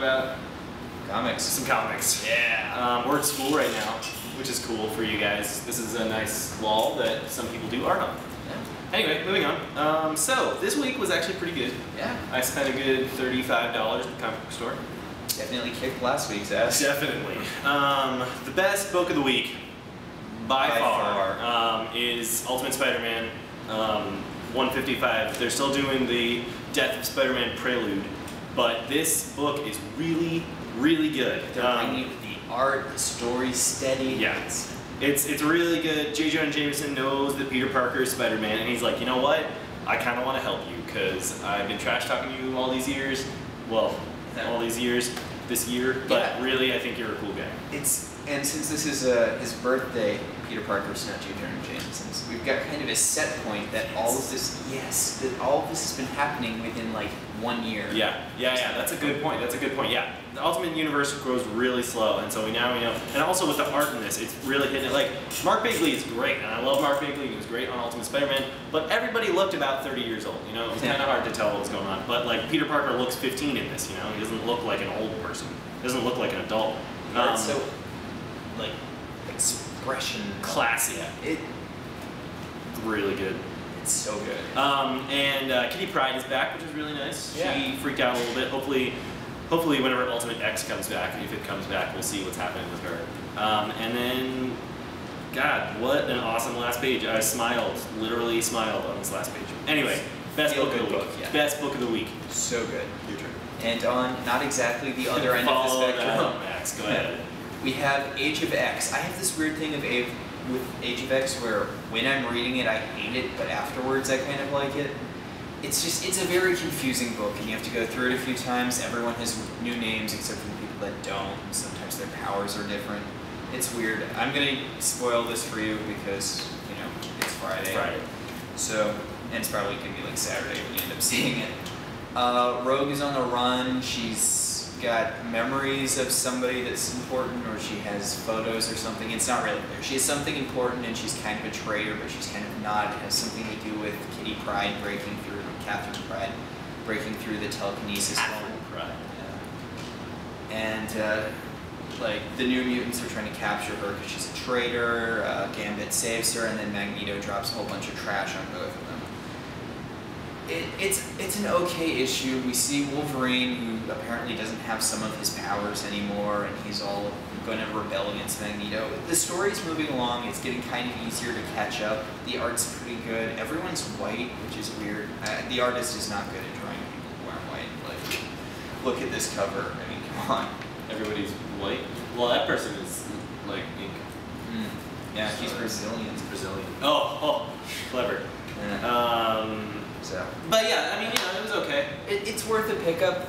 about Comics. some comics. Yeah. We're at school right now, which is cool for you guys. This is a nice wall that some people do art on. Yeah. Anyway, moving on. So this week was actually pretty good. Yeah. I spent a good $35 at the comic book store. Definitely kicked last week's ass. Definitely. The best book of the week, by far, is Ultimate Spider-Man 155. They're still doing the Death of Spider-Man Prelude, but this book is really, really good. They're bringing the art, the story steady. Yeah, it's really good. J. Jonah Jameson knows that Peter Parker is Spider-Man, and he's like, you know what? I kind of want to help you because I've been trash talking you all these years. Well, all these years, this year, but really, I think you're a cool guy. And since this is his birthday, Peter Parker's not J. Jonah Jameson's, we've got kind of a set point that all of this, that all of this has been happening within like 1 year. Yeah, that's a good point. That's a good point. Yeah, the Ultimate Universe grows really slow, and so we know, and also with the art in this, it's really hitting it. Like, Mark Bagley is great, and I love Mark Bagley. He was great on Ultimate Spider-Man, but everybody looked about 30 years old. It was kind of hard to tell what was going on. But like, Peter Parker looks 15 in this. He doesn't look like an old person. He doesn't look like an adult. So, like, expression, classy. It's really good. It's so good. And Kitty Pryde is back, which is really nice. Yeah. She freaked out a little bit. Hopefully whenever Ultimate X comes back, if it comes back, we'll see what's happening with her. And then, God, what an awesome last page. I smiled, literally smiled on this last page. Anyway, best book of the week. Yeah. Best book of the week. So good. Your turn. And on not exactly the other end of the spectrum, Max, go ahead. We have Age of X. I have this weird thing with Age of X where when I'm reading it, I hate it, but afterwards I kind of like it. It's a very confusing book, and you have to go through it a few times. Everyone has new names except for the people that don't. Sometimes their powers are different. It's weird. I'm gonna spoil this for you because, it's Friday. So, and it's probably gonna be like Saturday when you end up seeing it. Rogue is on the run. She's got memories of somebody that's important, or she has photos or something. It's not really clear. She has something important, and she's kind of a traitor, but she's kind of not. It has something to do with Kitty Pryde breaking through, Catherine Pryde breaking through the telekinesis. Catherine Pryde. Yeah. And like, the New Mutants are trying to capture her because she's a traitor. Gambit saves her, and then Magneto drops a whole bunch of trash on both of them. It's an okay issue. We see Wolverine, who apparently doesn't have some of his powers anymore, and he's all going to rebel against Magneto. The story's moving along. It's getting kind of easier to catch up. The art's pretty good. Everyone's white, which is weird. The artist is not good at drawing people who aren't white. Like, look at this cover. I mean, come on. Everybody's white? Well, that person is, like, ink. Yeah, he's Brazilian. He's Brazilian. Oh, clever. Yeah. But yeah, I mean, it was okay. It's worth a pickup.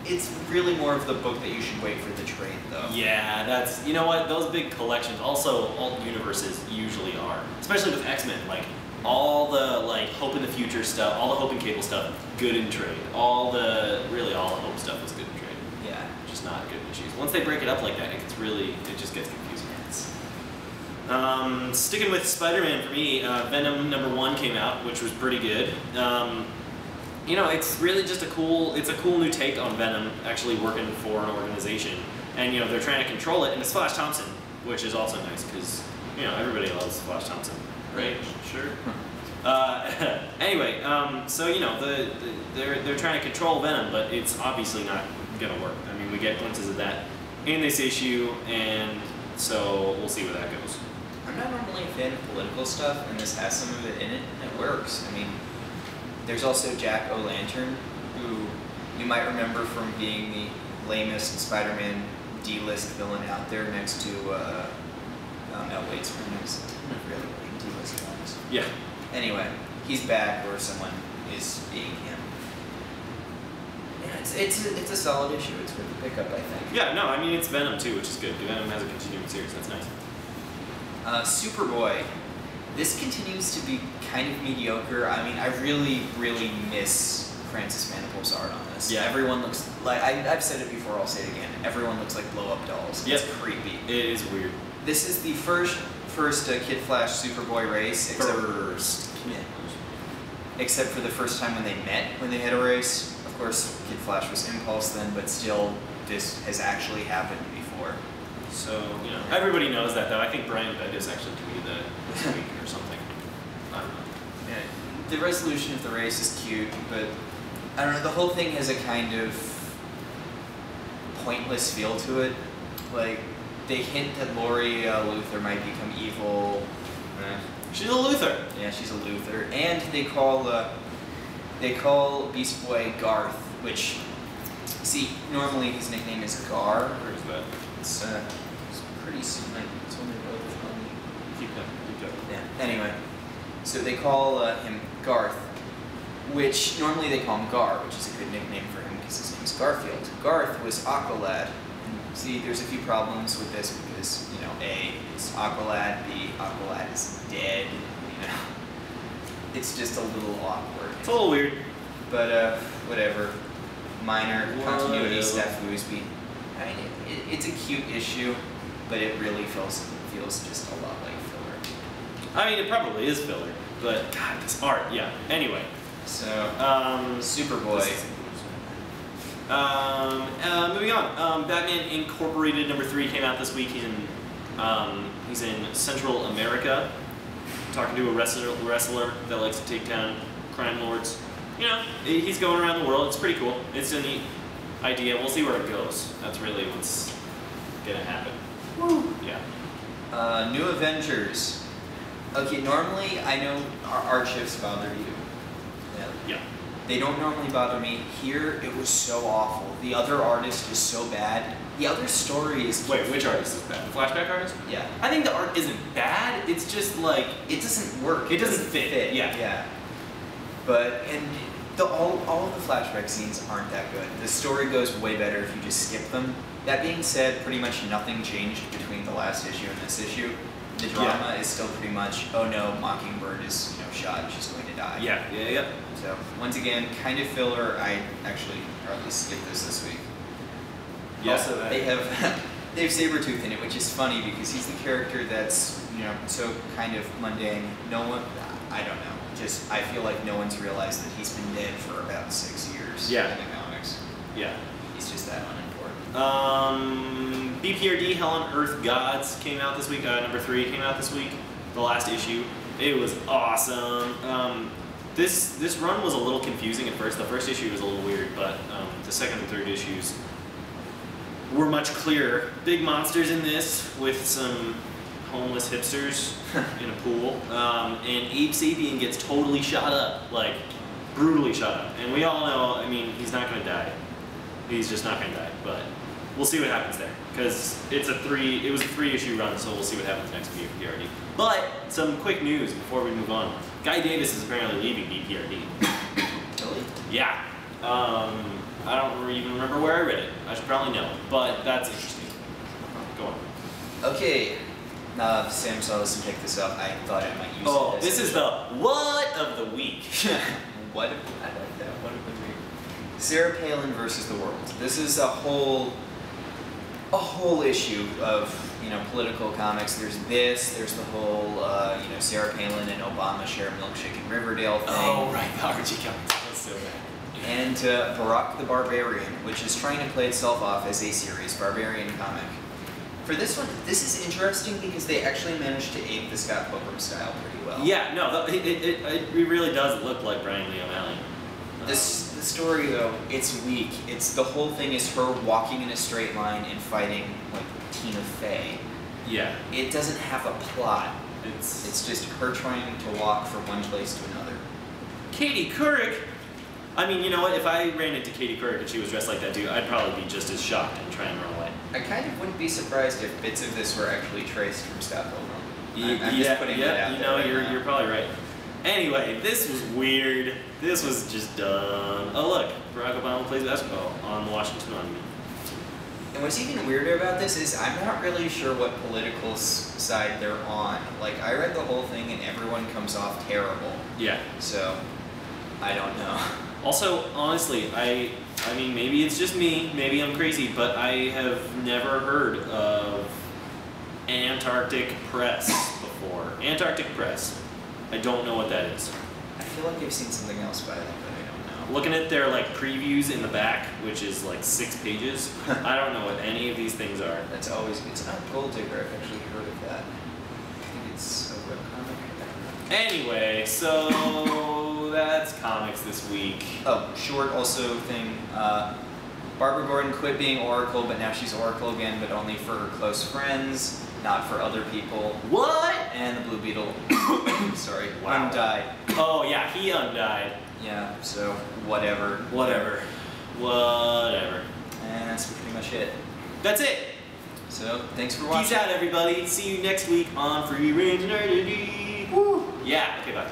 It's really more of the book that you should wait for the trade, though. Yeah, that's, you know what, those big collections, also alt universes usually are, especially with X-Men, like, all the, like, Hope in the Future stuff, all the Hope and Cable stuff, good in trade. Really all the Hope stuff is good in trade. Yeah. Just not good in issues. Once they break it up like that, it just gets confusing. Sticking with Spider-Man for me, Venom #1 came out, which was pretty good. It's really just a cool new take on Venom actually working for an organization, and they're trying to control it, and it's Flash Thompson, which is also nice because everybody loves Flash Thompson, right? Sure. Anyway, so they're trying to control Venom, but it's obviously not gonna work. I mean, we get glimpses of that in this issue, and so we'll see where that goes. I'm not normally a fan of political stuff, and this has some of it in it, and it works. I mean, there's also Jack O'Lantern, who you might remember from being the lamest Spider-Man D-list villain out there next to, Wade's next. Really lame D-list villains. Yeah. Anyway, he's back where someone is being him. Yeah, it's a solid issue. It's worth a pickup, I think. Yeah, no, I mean, it's Venom too, which is good. Venom has a continuing series, that's nice. Superboy. This continues to be kind of mediocre. I mean, I really, really miss Francis Manipul's art on this. Yeah. Everyone looks like, I've said it before, I'll say it again. Everyone looks like blow-up dolls. Yep. It's creepy. It is weird. This is the first Kid Flash Superboy race. Except for the first time when they met, when they had a race. Of course, Kid Flash was Impulse then, but still, this has actually happened before. So, you know, everybody knows that though. I think Brian Bendis actually tweeted that this week or something. I don't know. Yeah, the resolution of the race is cute, but I don't know, the whole thing has a kind of pointless feel to it. Like, they hint that Lori Luther might become evil. She's a Luther. Yeah, she's a Luther. And they call Beast Boy Garth, which, see, normally his nickname is Gar. Where is that? It's pretty soon. It's only relatively. Keep going. Yeah. Anyway, so they call him Garth, which normally they call him Gar, which is a good nickname for him because his name's Garfield. Garth was Aqualad. And see, there's a few problems with this because, you know, A, it's Aqualad, B, Aqualad is dead, you know. It's just a little awkward. It's a little weird. But, whatever. Minor continuity snafus. I mean, it's a cute issue, but it really feels just a lot like filler. I mean, it probably is filler, but God, this art, yeah. Anyway. So, Superboy. Moving on. Batman Incorporated #3 came out this week. He's in Central America, talking to a wrestler that likes to take down crime lords. You know, he's going around the world. It's pretty cool. It's a neat idea. We'll see where it goes. That's really what's gonna happen. Woo. Yeah. New Avengers. Okay, normally I know art shifts bother you. Yeah. They don't normally bother me. Here, it was so awful. The other artist is so bad. The other story is... Wait, which artist is bad? The Flashback artist? Yeah. I think the art isn't bad. It's just like... It doesn't work. It doesn't fit. Yeah. Yeah. But, and all of the flashback scenes aren't that good. The story goes way better if you just skip them. That being said, pretty much nothing changed between the last issue and this issue. The drama is still pretty much, oh no, Mockingbird is, you know, shot, she's going to die. Yeah. So, once again, kind of filler. I actually probably skipped this week. Yeah, also, they have Sabretooth in it, which is funny because he's the character that's, you know, so kind of mundane. No one, I don't know, just, I feel like no one's realized that he's been dead for about 6 years in the comics. Yeah. He's just that unimportant. BPRD, Hell on Earth Gods came out this week. #3 came out this week. The last issue. It was awesome. This run was a little confusing at first. The first issue was a little weird, but the second and third issues were much clearer. Big monsters in this with some homeless hipsters in a pool. And Abe Sapien gets totally shot up, like brutally shot up. And we all know, I mean, he's not going to die. He's just not going to die, but we'll see what happens there. Because it was a 3-issue run, so we'll see what happens next BPRD. But some quick news before we move on. Guy Davis is apparently leaving BPRD. Really? Yeah. I don't even remember where I read it. I should probably know, but that's interesting. Go on. Okay. Sam saw this and picked this up. I thought I might use it. Oh, this is the what of the week. I like that. What of the week? Sarah Palin versus the world. This is a whole issue of, you know, political comics. There's the whole, you know, Sarah Palin and Obama share a milkshake in Riverdale thing. Oh, right, the Archie comics. That's so bad. And Barack the Barbarian, which is trying to play itself off as a serious barbarian comic. For this one, this is interesting because they actually managed to ape the Scott Pilgrim style pretty well. Yeah, no, it really does look like Brian Lee O'Malley. The story, though, it's weak. The whole thing is her walking in a straight line and fighting, like, Tina Fey. Yeah. It doesn't have a plot. It's just her trying to walk from one place to another. Katie Couric. I mean, you know what? If I ran into Katie Couric and she was dressed like that dude, I'd probably be just as shocked and try and run away. I kind of wouldn't be surprised if bits of this were actually traced from Scott Pilgrim. I'm yeah, just putting that out you there know, right you're probably right. Anyway, this was weird. This was just dumb. Oh look, Barack Obama plays basketball on the Washington Monument. And what's even weirder about this is I'm not really sure what political side they're on. Like, I read the whole thing and everyone comes off terrible. Yeah. So, I don't know. Also, honestly, I mean, maybe it's just me, maybe I'm crazy, but I have never heard of Antarctic Press before. Antarctic Press. I don't know what that is. I feel like I've seen something else by them, but I don't know. Looking at their like previews in the back, which is like 6 pages, I don't know what any of these things are. That's always good. It's not Gold Digger. I've actually heard of that. I think it's a webcomic. Anyway, so that's comics this week. Oh, short also thing. Barbara Gordon quit being Oracle, but now she's Oracle again, but only for her close friends, not for other people. What? And the Blue Beetle, sorry, Wow. undied. Oh yeah, he undied. Yeah, so whatever. Whatever. And that's pretty much it. That's it. So, thanks for watching. Peace out, everybody. See you next week on Free Range Nerdity. Woo! Yeah, okay, bye.